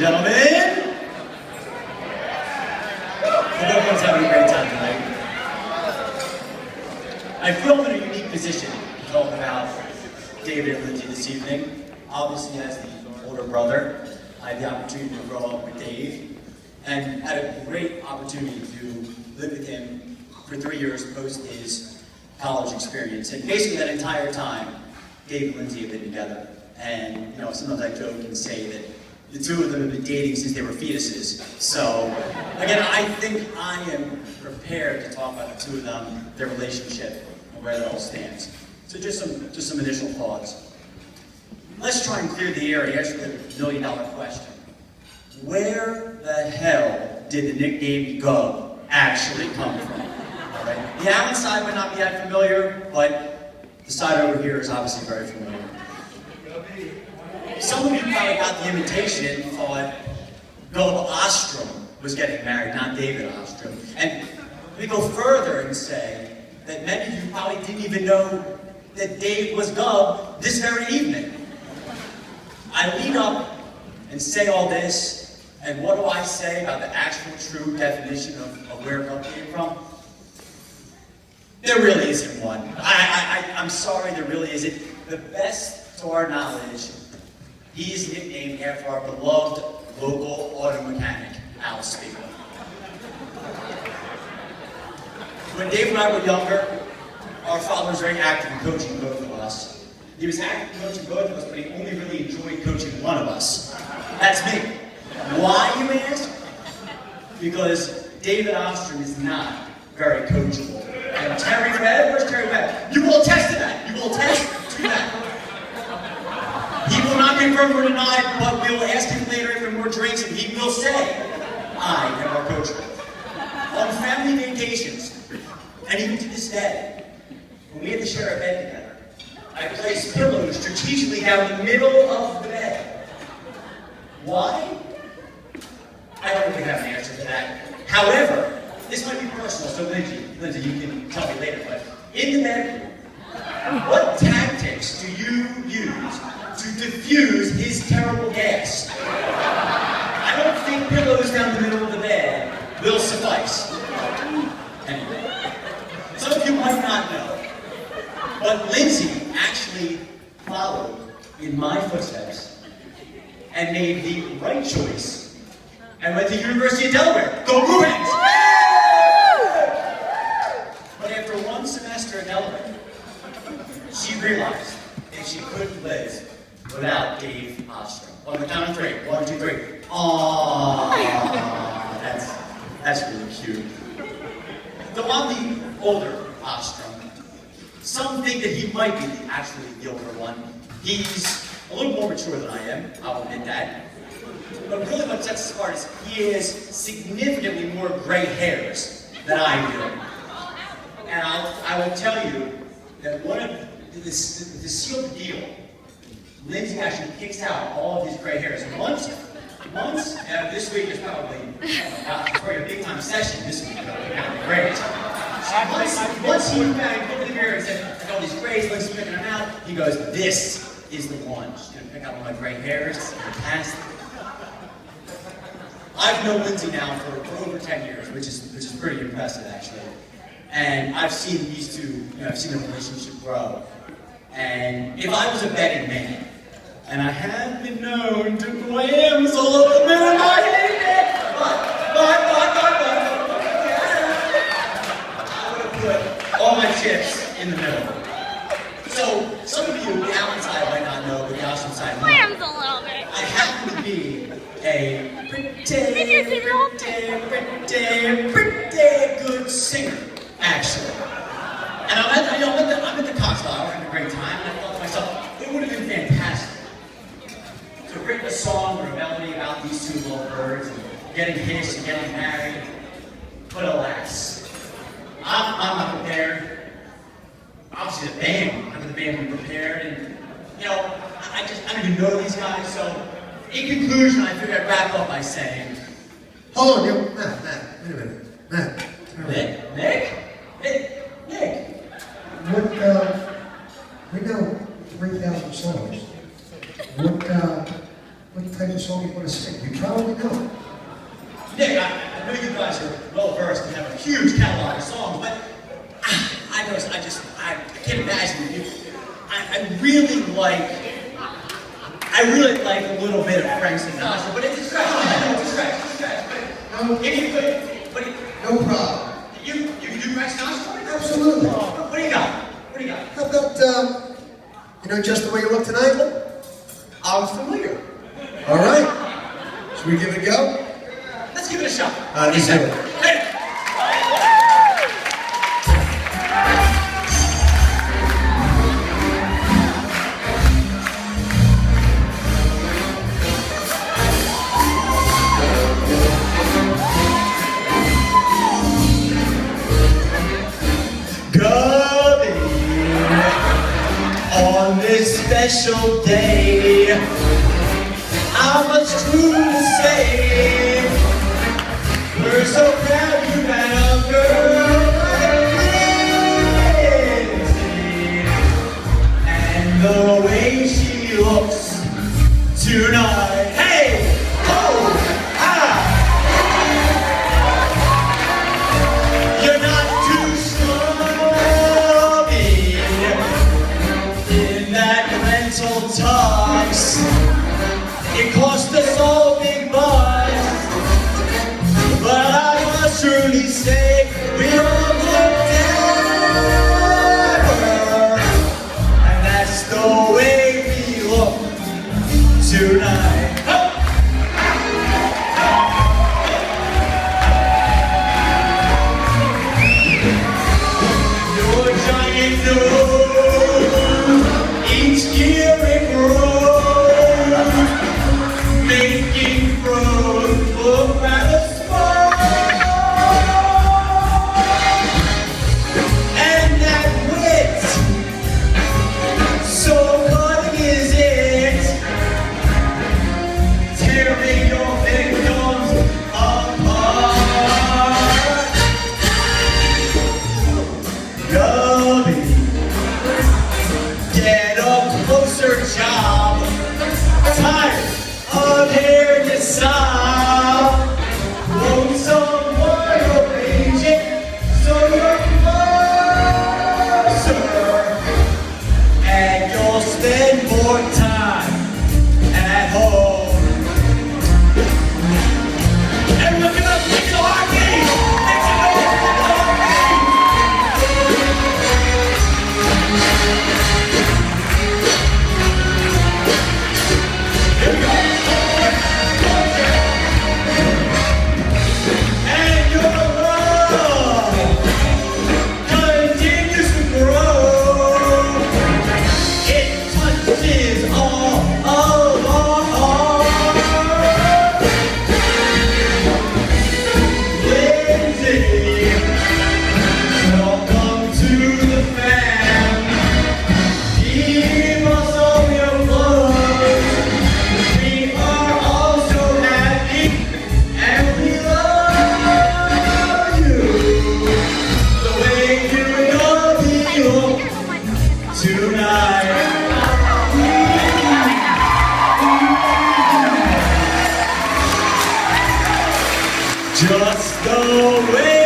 gentlemen. Hope everyone's having a great time tonight. I feel I'm in a unique position to talk about David and Lindsay this evening. Obviously, as the older brother, I had the opportunity to grow up with Dave and had a great opportunity to live with him for 3 years post his college experience. And basically that entire time, Dave and Lindsay have been together. And sometimes I joke and say that the two of them have been dating since they were fetuses. So, again, I think I am prepared to talk about the two of them, their relationship, and where that all stands. So just some initial thoughts. Let's try and clear the air and answer the million-dollar question. Where the hell did the nickname Gub actually come from? All right? The Allan side might not be that familiar, but the side over here is obviously very familiar. Some of you probably got the invitation and thought Gub Ostrum was getting married, not David Ostrum. And we go further and say that many of you probably didn't even know that Dave was Gub this very evening. I lead up and say all this, and what do I say about the actual true definition of where Gub came from? There really isn't one. I'm sorry, there really isn't. The best to our knowledge, he is nicknamed after our beloved local auto mechanic, Allan. When Dave and I were younger, our father was very active in coaching both of us. He was active in coaching both of us, but he only really enjoyed coaching one of us. That's me. Why, you ask? Because David Ostrum is not very coachable. And Terry Webb, where's Terry Webb? You will attest to that. You will attest to that. He will not confirm or deny, but we will ask him later for more drinks, and he will say, I am our coach. On family vacations, and even to this day, when we have to share a bed together, I place pillows strategically down the middle of the bed. Why? I don't really have an answer for that. However, this might be personal, so Lindsay, you can tell me later, but in the bedroom, what tactics do you use to diffuse his terrible gas? I don't think pillows down the middle of the bed will suffice. Anyway, some of you might not know, but Lindsay actually followed in my footsteps and made the right choice and went to University of Delaware. Go Blue Hens! But after one semester at Delaware, she realized that she couldn't live without Dave Ostrum. On the count of three. 1, 2, 3. Aww, that's really cute. Though I'm the older Ostrum, some think that he might be actually the older one. He's a little more mature than I am, I'll admit that. But really what sets us apart is he has significantly more gray hairs than I do. And I will tell you that one of the sealed deal, Lindsay actually picks out all of his gray hairs. And once, this week is probably, it's probably a big time session this week, great. Once he looked at the mirror and said, I got all these grays, Lindsay's picking them out, he goes, this is the one. She's gonna pick out all my gray hairs, it's fantastic. I've known Lindsay now for over 10 years, which is pretty impressive actually. And I've seen these two, I've seen the relationship grow. And if I was a betting man, and I have been known to glam all over the middle, I hate it! I would have put all my chips in the middle. So, some of you, the Allan side might not know, but the Ostrum side might. Clams a little bit. I happen to be a pretty good singer, actually. And I'm at the cocktail hour, having a great time, and I thought to myself, it would have been fantastic to write a song or a melody about these two little birds and getting hitched and getting married. But alas, I'm not prepared. Obviously the band, I'm the band be prepared, and I don't even know these guys, so in conclusion, I figured I'd wrap up by saying, hold on, Matt, wait a minute. Matt. Nick? We know 3,000 songs. What type of song you want to sing. You probably know. Nick, I know you guys are well versed and have a huge catalog of songs, but I can't imagine you. I really like a little bit of Frank Sinatra, but it's a stretch. I know it's a stretch. But if you could, No problem. you can do Frank Sinatra? Absolutely. What do you got? How about, Just the Way You Look Tonight? I'm familiar. All right. Should we give it a go? Let's give it a shot. Let's do it. Hey. On this special day, how much true to say. We're so proud you had a girl like Lindsay, and the way she looks tonight. Hey, oh, ah, you're not too snobby in that rental talks. It cost us all big bucks, but I must truly say we all look together, and that's the way we look tonight. Your giant nose, each year it grows, making pros look rather small. And that wit, so cutting is it, tearing your victims apart. Gubby, get a closer job. Tired of hearing you sob. Won't someone arrange it so you're closer, and you'll spend more time at home? Everyone give up, make the heartbeat! Make some noise for the heartbeat! Here we go. And your love continues to grow. It touches all of our hearts. Lindsay, welcome to the fam. Give us all your love. We are all so happy, and we love you the way you look tonight. Just the way